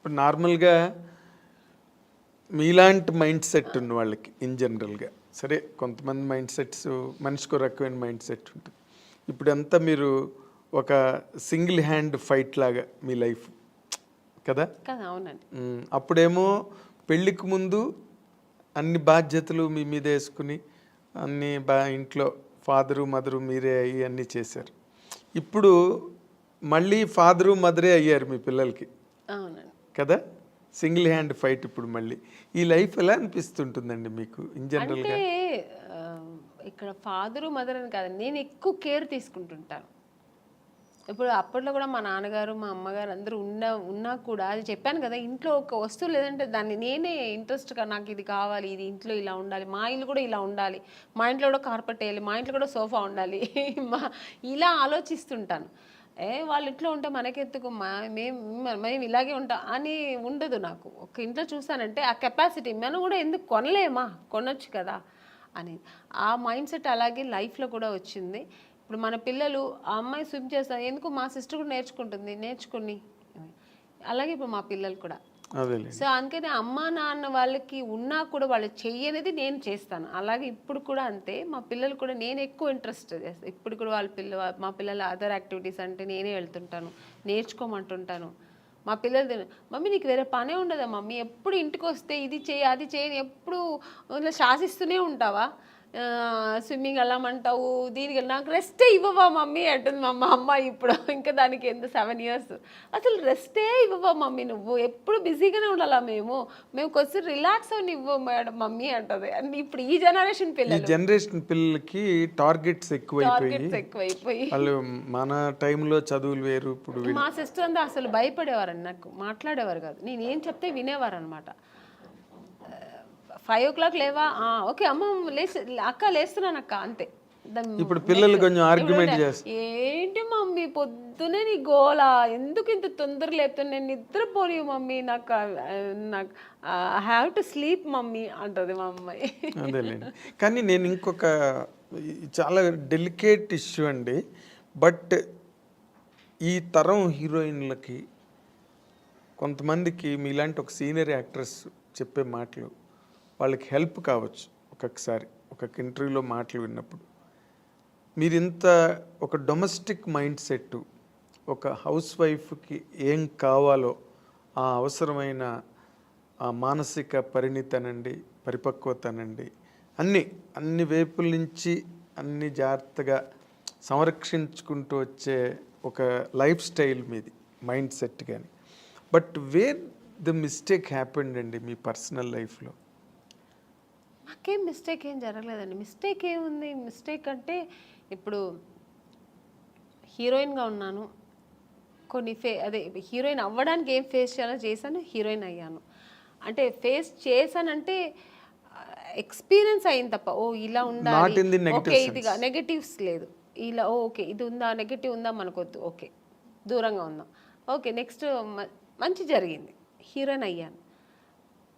ఇప్పుడు నార్మల్గా మీలాంటి మైండ్ సెట్ ఉన్న వాళ్ళకి ఇన్ జనరల్గా సరే కొంతమంది మైండ్ సెట్స్ మనిషికి రకమైన మైండ్ సెట్ ఉంటుంది. ఇప్పుడంతా మీరు ఒక సింగిల్ హ్యాండ్ ఫైట్ లాగా మీ లైఫ్ కదా. అవునండి. అప్పుడేమో పెళ్ళికి ముందు అన్ని బాధ్యతలు మీ మీద వేసుకుని అన్ని ఇంట్లో ఫాదరు మదరు మీరే అయ్యి అన్నీ చేశారు. ఇప్పుడు మళ్ళీ ఫాదరు మదరే అయ్యారు మీ పిల్లలకి కదా. సింగిల్ హ్యాండ్ ఫైట్ ఇప్పుడు మళ్ళీ. ఈ లైఫ్ ఎలా అనిపిస్తుంటుందండి మీకు ఇన్ జనరల్గా? అంటే ఇక్కడ ఫాదరు మదర్ అని కాదు, నేను ఎక్కువ కేర్ తీసుకుంటుంటాను. ఇప్పుడు అప్పట్లో కూడా మా నాన్నగారు మా అమ్మగారు అందరూ ఉన్నా కూడా అది చెప్పాను కదా, ఇంట్లో ఒక వస్తువు లేదంటే దాన్ని నేనే ఇంట్రెస్ట్గా నాకు ఇది కావాలి, ఇది ఇంట్లో ఇలా ఉండాలి, మా ఇల్లు కూడా ఇలా ఉండాలి, మా ఇంట్లో కూడా కార్పెట్ వేయాలి, మా ఇంట్లో కూడా సోఫా ఉండాలి ఇలా ఆలోచిస్తుంటాను. వాళ్ళ ఇంట్లో ఉంటే మనకెందుకు, మేము ఇలాగే ఉంటాం అని ఉండదు నాకు. ఒక ఇంట్లో చూసానంటే ఆ కెపాసిటీ మనం కూడా ఎందుకు కొనలేమా, కొనొచ్చు కదా అని ఆ మైండ్ సెట్ అలాగే లైఫ్లో కూడా వచ్చింది. ఇప్పుడు మన పిల్లలు ఆ అమ్మాయి స్విమ్ చేస్తారు, ఎందుకు మా సిస్టర్ కూడా నేర్చుకుని అలాగే ఇప్పుడు మా పిల్లలు కూడా. సో అందుకని అమ్మ నాన్న వాళ్ళకి ఉన్నా కూడా వాళ్ళు చెయ్యనేది నేను చేస్తాను. అలాగే ఇప్పుడు కూడా అంతే, మా పిల్లలు కూడా నేను ఎక్కువ ఇంట్రెస్ట్ చేస్తాను. ఇప్పుడు కూడా మా పిల్లల అదర్ యాక్టివిటీస్ అంటే నేనే వెళ్తుంటాను, నేర్చుకోమంటుంటాను. మా పిల్లలు మమ్మీ నీకు వేరే పనే ఉండదా మమ్మీ, ఎప్పుడు ఇంటికి వస్తే ఇది చేయి అది చేయని ఎప్పుడు శాసిస్తూనే ఉంటావా, స్విమ్మింగ్ వెళ్ళమంటావు, దీనికి నాకు రెస్టే ఇవ్వవా మమ్మీ అంటుంది మా అమ్మ. ఇప్పుడు ఇంకా దానికి ఎంత 7 years, అసలు రెస్టే ఇవ్వవా మమ్మీ, నువ్వు ఎప్పుడు బిజీగానే ఉండాలా, మేము కొంచెం రిలాక్స్ అని ఇవ్వ మేడం మమ్మీ అంటది. అండ్ ఇప్పుడు ఈ జనరేషన్ పిల్లలకి టార్గెట్స్ ఎక్కువైపోయి వాళ్ళు మన టైంలో చదువులు వేరు. ఇప్పుడు మా సిస్టర్ అంతా అసలు భయపడేవారండి, నాకు మాట్లాడేవారు కాదు, నేను ఏం చెప్తే వినేవారు అనమాట. 5 o'clock లేవా, ఓకే అమ్మ అక్క లేస్తున్నాను అక్క అంతే. ఇప్పుడు పిల్లలు కొంచెం ఆర్గ్యుమెంట్ చేస్తారు, ఏంటి మమ్మీ పొద్దునే నీ గోలా, ఎందుకు ఇంత తొందర లేపుతాను, నేను నిద్రపోని మమ్మీ, నాకు I have to sleep mummy అంటది మా అమ్మాయి. అదేలేండి. కానీ నేను ఇంకొక చాలా డెలికేట్ ఇష్యూ అండి. బట్ ఈ తరం హీరోయిన్లకి కొంతమందికి మీలాంటి ఒక సీనియర్ యాక్ట్రెస్ చెప్పే మాటలు వాళ్ళకి హెల్ప్ కావచ్చు. ఒక్కొక్కసారి ఒక ఇంటర్వ్యూలో మాటలు విన్నప్పుడు మీరు ఇంత ఒక డొమెస్టిక్ మైండ్ సెట్, ఒక హౌస్ వైఫ్కి ఏం కావాలో ఆ అవసరమైన ఆ మానసిక పరిణితనండి, పరిపక్వతనండి, అన్ని వైపుల నుంచి అన్ని జాగ్రత్తగా సంరక్షించుకుంటూ వచ్చే ఒక లైఫ్ స్టైల్ మీది, మైండ్ సెట్. కానీ but where the mistake happened అండి మీ పర్సనల్ లైఫ్లో? నాకేం మిస్టేక్ ఏం జరగలేదండి. మిస్టేక్ ఏముంది, మిస్టేక్ అంటే ఇప్పుడు హీరోయిన్గా ఉన్నాను, కొన్ని అదే హీరోయిన్ అవ్వడానికి ఏం ఫేస్ చేయాలో చేశాను, హీరోయిన్ అయ్యాను. అంటే ఫేస్ చేశానంటే ఎక్స్పీరియన్స్ అయింది తప్ప ఇలా ఉండాలి, ఓకే ఇదిగా నెగటివ్స్ లేదు, ఇలా ఓకే ఇది ఉందా, నెగటివ్ ఉందా మనకొద్దు, ఓకే దూరంగా ఉందాం, ఓకే నెక్స్ట్ మంచి జరిగింది, హీరోయిన్ అయ్యాను.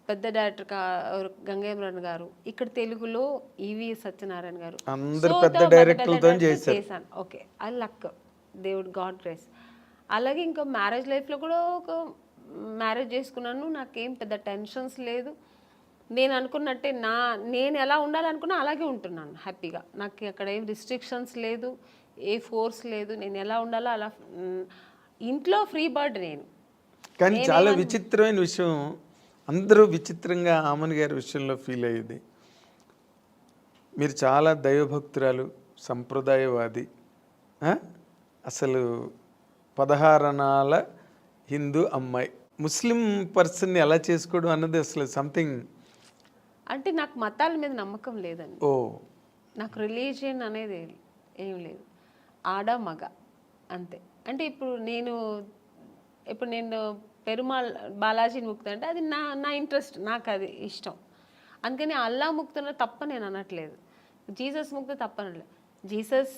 పెద్ద డైరెక్టర్ గంగేమ్రన్ గారు, ఇక్కడ తెలుగులో ఈవి సత్యనారాయణ గారు, చేశాను. ఓకే ఐ లక్, దేవుడు గాడ్ గ్రేస్. అలాగే ఇంకా మ్యారేజ్ లైఫ్లో కూడా ఒక మ్యారేజ్ చేసుకున్నాను, నాకేం పెద్ద టెన్షన్స్ లేదు. నేను అనుకున్నట్టే నేను ఎలా ఉండాలనుకున్నా అలాగే ఉంటున్నాను హ్యాపీగా. నాకు అక్కడ ఏం రిస్ట్రిక్షన్స్ లేదు, ఏ ఫోర్స్ లేదు, నేను ఎలా ఉండాలో అలా. ఇంట్లో ఫ్రీ బర్డ్ నేను. కానీ చాలా విచిత్రమైన విషయం, అందరూ విచిత్రంగా ఆమన్ గారి విషయంలో ఫీల్ అయ్యేది, మీరు చాలా దైవభక్తురాలు, సంప్రదాయవాది, అసలు 16 అణాల హిందూ అమ్మాయి, ముస్లిం పర్సన్ని ఎలా చేసుకోవడం అన్నది అసలు సంథింగ్. అంటే నాకు మతాల మీద నమ్మకం లేదండి. నాకు రిలీజియన్ అనేది ఏం లేదు, ఆడ మగ అంతే. అంటే ఇప్పుడు నేను పెరుమాళ్ బాలాజీని ముక్తా అంటే అది నా ఇంట్రెస్ట్, నాకు అది ఇష్టం. అందుకని అల్లా ముక్తున్న తప్ప నేను అనట్లేదు, జీసస్ ముక్త తప్పనట్లేదు. జీసస్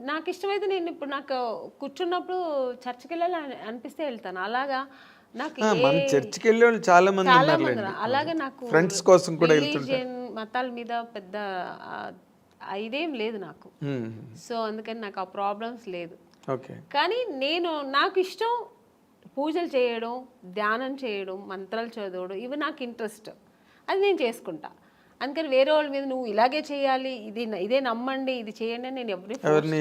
నాకు ఇష్టమైతే నేను ఇప్పుడు నాకు కూర్చున్నప్పుడు చర్చికి వెళ్ళాలి అనిపిస్తే వెళ్తాను. అలాగా నాకు చర్చికి వెళ్ళే వాళ్ళు చాలా మంది, అలాగే నాకు ఫ్రెండ్స్ కోసం కూడా రిలీజియన్ మతాల మీద పెద్ద ఇదేం లేదు నాకు. సో అందుకని నాకు ఆ ప్రాబ్లమ్స్ లేదు. కానీ నాకు ఇష్టం పూజలు చేయడం, ధ్యానం చేయడం, మంత్రాలు చదవడం ఇవి నాకు ఇంట్రెస్ట్. అది నేను చేసుకుంటా. అందుకని వేరే వాళ్ళ మీద నువ్వు ఇలాగే చేయాలి, ఇదే నమ్మండి, ఇది చేయండి అని నేను ఎవరిని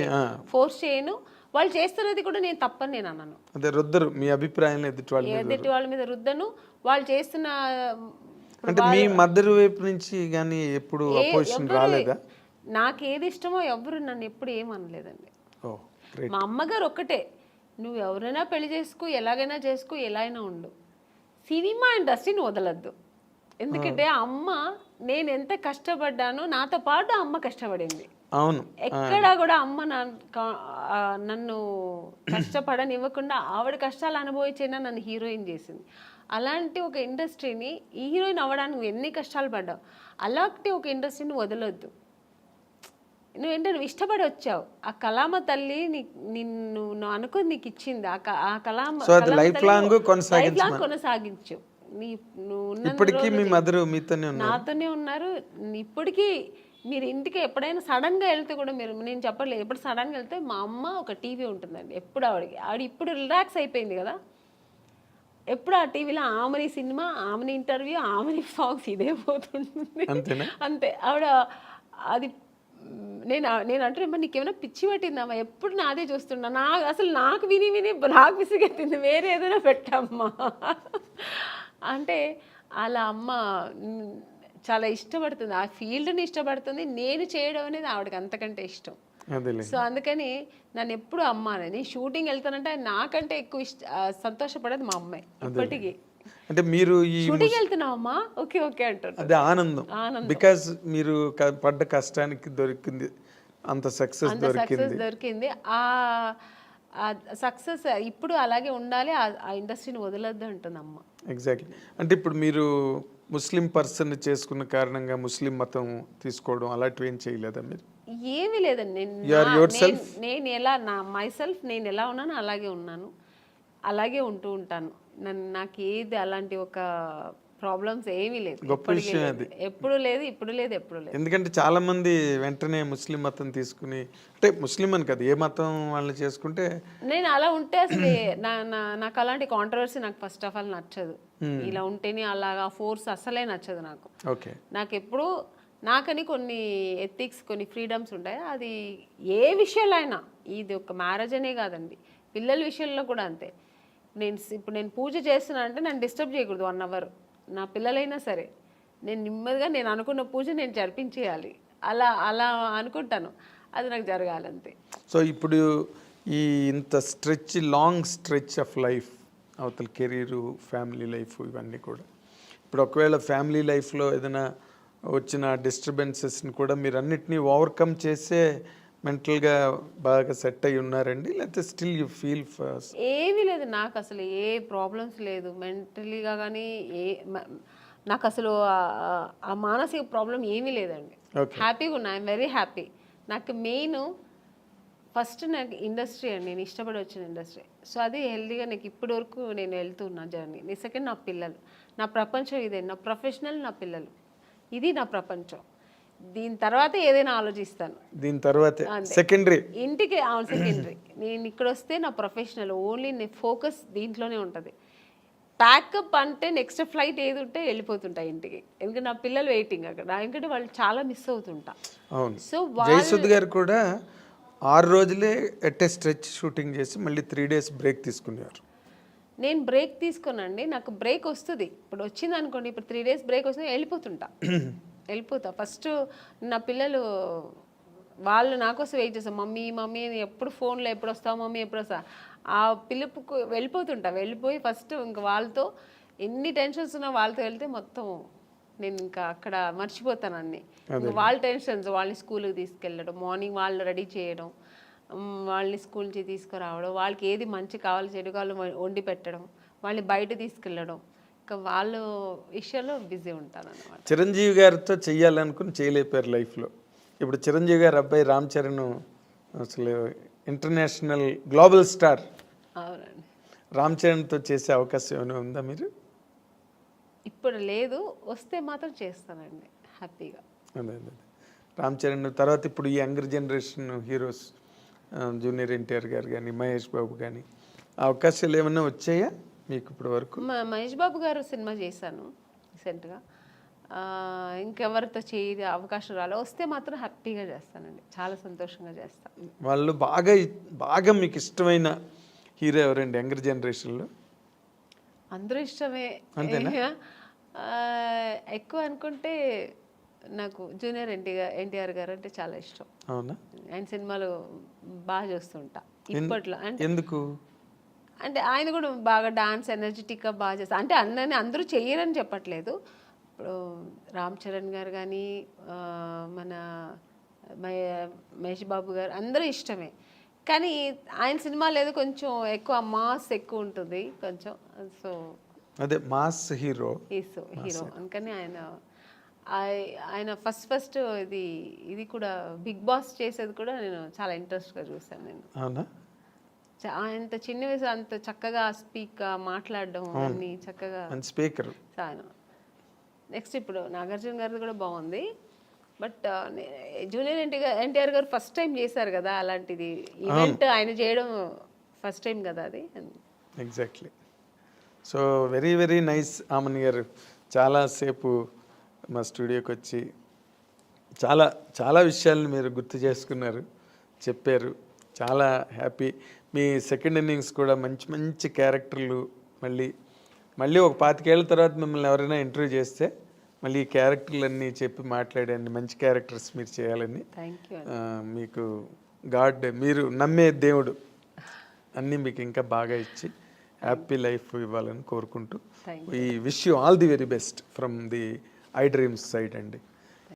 ఫోర్స్ చేయను. వాళ్ళు చేస్తున్నది కూడా నేను తప్పని నేను అన్నాను. అదే రుద్దరు మీ అభిప్రాయం ఎదుటి వాళ్ళ మీద రుద్దను. వాళ్ళు చేస్తున్న అంటే మీ మదర్ వైపు నుంచి కానీ ఎప్పుడు అపోజిషన్ రాలేదా? నాకు ఏది ఇష్టమో ఎవరు నన్ను ఎప్పుడు ఏమనలేదండి. మా అమ్మగారు ఒక్కటే, నువ్వు ఎవరైనా పెళ్లి చేసుకో, ఎలాగైనా చేసుకో, ఎలా అయినా ఉండు, సినిమా ఇండస్ట్రీని వదలద్దు. ఎందుకంటే అమ్మ నేను ఎంత కష్టపడ్డానో నాతో పాటు అమ్మ కష్టపడింది. అవును, ఎక్కడా కూడా అమ్మ నన్ను కష్టపడనివ్వకుండా ఆవిడ కష్టాలు అనుభవించినా నన్ను హీరోయిన్ చేసింది. అలాంటి ఒక ఇండస్ట్రీని హీరోయిన్ అవ్వడానికి నువ్వు ఎన్ని కష్టాలు పడ్డావు, అలాంటి ఒక ఇండస్ట్రీని వదలొద్దు. నువ్వు ఇష్టపడి వచ్చావు, ఆ కళామ తల్లి నిన్ను అనుకుని నీకు ఇచ్చింది, ఆ కళామ లైఫ్ లాంగ్ కొనసాగించు. నాతోనే ఉన్నారు ఇప్పటికీ. మీరు ఇంటికి ఎప్పుడైనా సడన్గా వెళ్తే కూడా నేను చెప్పట్లేదు, ఎప్పుడు సడన్గా వెళ్తే మా అమ్మ ఒక టీవీ ఉంటుందండి ఎప్పుడు ఆవిడ ఇప్పుడు రిలాక్స్ అయిపోయింది కదా, ఎప్పుడు ఆ టీవీలో ఆమెని సినిమా, ఆమెని ఇంటర్వ్యూ, ఆమెని సాంగ్స్ ఇదే పోతుంటుంది అంతే. ఆవిడ అది నేను అంటున్నా, నీకేమైనా పిచ్చి పట్టిందమ్మా, ఎప్పుడు నాదే చూస్తున్నా, నాకు విని నాకు విసిగెత్తింది, వేరే ఏదైనా పెట్టమ్మా అంటే. అలా అమ్మ చాలా ఇష్టపడుతుంది, ఆ ఫీల్డ్ని ఇష్టపడుతుంది. నేను చేయడం అనేది ఆవిడకి అంతకంటే ఇష్టం. సో అందుకని నన్ను ఎప్పుడు అమ్మ అని షూటింగ్ వెళ్తానంటే నాకంటే ఎక్కువ సంతోషపడేది మా అమ్మాయి ఇప్పటికీ. అంటే మీరు షూటింగ్ వెళ్తున్నావమ్మా, ఓకే ఓకే అంటారు. అదే ఆనందం, బికాజ్ మీరు పడ్డ కష్టానికి దొరికింది అంత సక్సెస్ దొరికింది. ఆ సక్సెస్ ఇప్పుడు అలాగే ఉండాలి, ఆ ఇండస్ట్రీని వదలొద్దు అంటుంది అమ్మ. ఎగ్జాక్ట్లీ. అంటే ఇప్పుడు మీరు ముస్లిం పర్సన్ చేసుకున్న కారణంగా ముస్లిం మతం తీసుకోవడం అలాంటివి ఏం చేయలేదా మీరు? ఏమీ లేదండి. నేను ఎలా మైసెల్ఫ్ నేను ఎలా ఉన్నానో అలాగే ఉన్నాను, అలాగే ఉంటూ ఉంటాను. నాకు ఏది అలాంటి ఒక ప్రాబ్లమ్స్ ఏమీ లేదు, గొప్ప విషయం అది. ఎప్పుడు లేదు, ఇప్పుడు లేదు, ఎప్పుడు లేదు. ఎందుకంటే చాలా మంది వెంటనే ముస్లిం మతం తీసుకుని, అంటే ముస్లిం అని కదా, ఏ మతం వాళ్ళని చేసుకుంటే. నేను అలా ఉంటే అసలు నాకు అలాంటి కాంట్రవర్సీ నాకు ఫస్ట్ ఆఫ్ ఆల్ నచ్చదు. ఇలా ఉంటేనే అలాగా ఫోర్స్ అసలే నచ్చదు నాకు. ఓకే, నాకు ఎప్పుడు నాకని కొన్ని ఎథిక్స్, కొన్ని ఫ్రీడమ్స్ ఉంటాయి. అది ఏ విషయంలో అయినా, ఇది ఒక మ్యారేజ్ అనే కాదండి, పిల్లల విషయంలో కూడా అంతే. ఇప్పుడు నేను పూజ చేస్తున్నా అంటే నన్ను డిస్టర్బ్ చేయకూడదు 1 hour. నా పిల్లలైనా సరే నేను నెమ్మదిగా నేను అనుకున్న పూజ నేను జరిపించేయాలి, అలా అలా అనుకుంటాను, అది నాకు జరగాలంతే. సో ఇప్పుడు ఈ ఇంత లాంగ్ స్ట్రెచ్ ఆఫ్ లైఫ్, అవతల కెరీరు, ఫ్యామిలీ లైఫ్, ఇవన్నీ కూడా ఇప్పుడు ఒకవేళ ఫ్యామిలీ లైఫ్లో ఏదైనా వచ్చిన డిస్టర్బెన్సెస్ని కూడా మీరు అన్నిటినీ ఓవర్కమ్ చేసే మెంటల్గా బాగా సెట్ అయి ఉన్నారండి, లేకపోతే స్టిల్ యూ ఫీల్ ఫస్ట్? ఏమీ లేదు, నాకు అసలు ఏ ప్రాబ్లమ్స్ లేదు మెంటలీగా కానీ, నాకు అసలు ఆ మానసిక ప్రాబ్లం ఏమీ లేదండి. హ్యాపీగా ఉన్నా, ఐఎమ్ వెరీ హ్యాపీ. నాకు మెయిన్ ఫస్ట్ నాకు ఇండస్ట్రీ అండి, నేను ఇష్టపడి వచ్చిన ఇండస్ట్రీ. సో అది హెల్తీగా నాకు ఇప్పటి వరకు నేను వెళ్తున్నా జర్నీ. సెకండ్ నా పిల్లలు, నా ప్రపంచం ఇదే, నా ప్రొఫెషనల్, నా పిల్లలు, ఇది నా ప్రపంచం. దీని తర్వాత ఏదైనా ఆలోచిస్తాను, దీని తర్వాత సెకండరీ, ఇంటికి సెకండరీ. నేను ఇక్కడ వస్తే నా ప్రొఫెషనల్ ఓన్లీ, నేను ఫోకస్ దీంట్లోనే ఉంటుంది. ప్యాకప్ అంటే నెక్స్ట్ ఫ్లైట్ ఏది ఉంటే వెళ్ళిపోతుంటా ఇంటికి, ఎందుకంటే నా పిల్లలు వెయిటింగ్ అక్కడ, ఎందుకంటే వాళ్ళు చాలా మిస్ అవుతుంటా. సో జయసుద్ గారు కూడా 6 రోజులే ఎట్ ఏ స్ట్రెచ్ షూటింగ్ చేసి మళ్ళీ 3 days బ్రేక్ తీసుకున్నారు. నేను బ్రేక్ తీసుకోనండి, నాకు బ్రేక్ వస్తుంది. ఇప్పుడు వచ్చింది అనుకోండి, ఇప్పుడు 3 days బ్రేక్ వస్తుంది, వెళ్ళిపోతా. ఫస్ట్ నా పిల్లలు వాళ్ళు నా కోసం వెయిట్ చేస్తాను, మమ్మీ మమ్మీ ఎప్పుడు ఫోన్లో ఎప్పుడు వస్తావు మమ్మీ ఎప్పుడు వస్తా, ఆ పిలుపుకు వెళ్ళిపోయి ఫస్ట్ ఇంకా వాళ్ళతో ఎన్ని టెన్షన్స్ ఉన్నా వాళ్ళతో వెళ్తే మొత్తం నేను ఇంకా అక్కడ మర్చిపోతాను అన్ని. వాళ్ళ టెన్షన్స్, వాళ్ళని స్కూల్కి తీసుకెళ్ళడం, మార్నింగ్ వాళ్ళు రెడీ చేయడం, వాళ్ళని స్కూల్ నుంచి తీసుకురావడం, వాళ్ళకి ఏది మంచి కావాలి చెడు కావాలి వండి పెట్టడం, వాళ్ళని బయట తీసుకెళ్ళడం, ఇంకా వాళ్ళ విషయంలో బిజీ ఉంటాను అన్నమాట. చిరంజీవి గారితో చెయ్యాలనుకుని చేయలేపారు లైఫ్లో. ఇప్పుడు చిరంజీవి గారి అబ్బాయి రామ్ చరణ్ అసలు ఇంటర్నేషనల్ గ్లోబల్ స్టార్. అవునండి. రామ్ చరణ్తో చేసే అవకాశం ఏమైనా ఉందా మీరు? ఇప్పుడు లేదు, వస్తే మాత్రం చేస్తానండి హ్యాపీగా. అదే రామ్ చరణ్ తర్వాత ఇప్పుడు ఈ younger generation heroes junior NTR గారు కానీ, మహేష్ బాబు కానీ, అవకాశాలు ఏమైనా వచ్చాయా? మీకు ఇప్పటి వరకు? మహేష్ బాబు గారు సినిమా చేశాను రీసెంట్గా. ఇంకెవరితో చేయ అవకాశం రాలే, వస్తే మాత్రం హ్యాపీగా చేస్తానండి, చాలా సంతోషంగా చేస్తాను. వాళ్ళు బాగా మీకు ఇష్టమైన హీరో ఎవరండి యంగర్ జనరేషన్లో? అందరూ ఇష్టమే. అంతేనా? ఎక్కువ అనుకుంటే నాకు జూనియర్ ఎన్టీఆర్ గారు అంటే చాలా ఇష్టం. అవునా? ఆయన సినిమాలు బాగా చూస్తుంటా ఇప్పట్లో. అంటే ఎందుకు? అంటే ఆయన కూడా బాగా డాన్స్ ఎనర్జెటిక్గా బాగా చేస్తారు. అంటే అందరూ చెయ్యరని చెప్పట్లేదు. ఇప్పుడు రామ్ చరణ్ గారు కానీ, మన మహేష్ బాబు గారు అందరూ ఇష్టమే. కానీ ఆయన సినిమాలు ఏదో కొంచెం ఎక్కువ మాస్ ఎక్కువ ఉంటుంది కొంచెం. సో అదే మాస్ హీరో. హీరో అందుకని ఆయన ఫస్ట్ ఇది కూడా బిగ్ బాస్ చేసేది కూడా నేను చాలా ఇంట్రెస్ట్గా చూసాను నేను. అవునా? అంత చిన్న వయసు అంత చక్కగా మాట్లాడడం అన్ని చక్కగా స్పీకర్. నెక్స్ట్ ఇప్పుడు నాగార్జున గారిది కూడా బాగుంది. బట్ జూనియర్ ఎన్టీఆర్ గారు ఫస్ట్ టైం చేశారు కదా అలాంటిది ఈవెంట్, ఆయన చేయడం ఫస్ట్ టైం కదా అది. Exactly. So very very nice Amani గారు, చాలాసేపు మా స్టూడియోకి వచ్చి చాలా చాలా విషయాలను మీరు గుర్తు చేసుకున్నారు, చెప్పారు. చాలా హ్యాపీ. మీ సెకండ్ ఇన్నింగ్స్ కూడా మంచి మంచి క్యారెక్టర్లు, మళ్ళీ ఒక 25 ఏళ్ళ తర్వాత మిమ్మల్ని ఎవరైనా ఇంటర్వ్యూ చేస్తే మళ్ళీ ఈ క్యారెక్టర్లన్నీ చెప్పి మాట్లాడండి, మంచి క్యారెక్టర్స్ మీరు చేయాలని. మీకు గాడ్, మీరు నమ్మే దేవుడు అన్నీ మీకు ఇంకా బాగా ఇచ్చి హ్యాపీ లైఫ్ ఇవ్వాలని కోరుకుంటూ, ఈ wish you all the very best from the I dreams side అండి.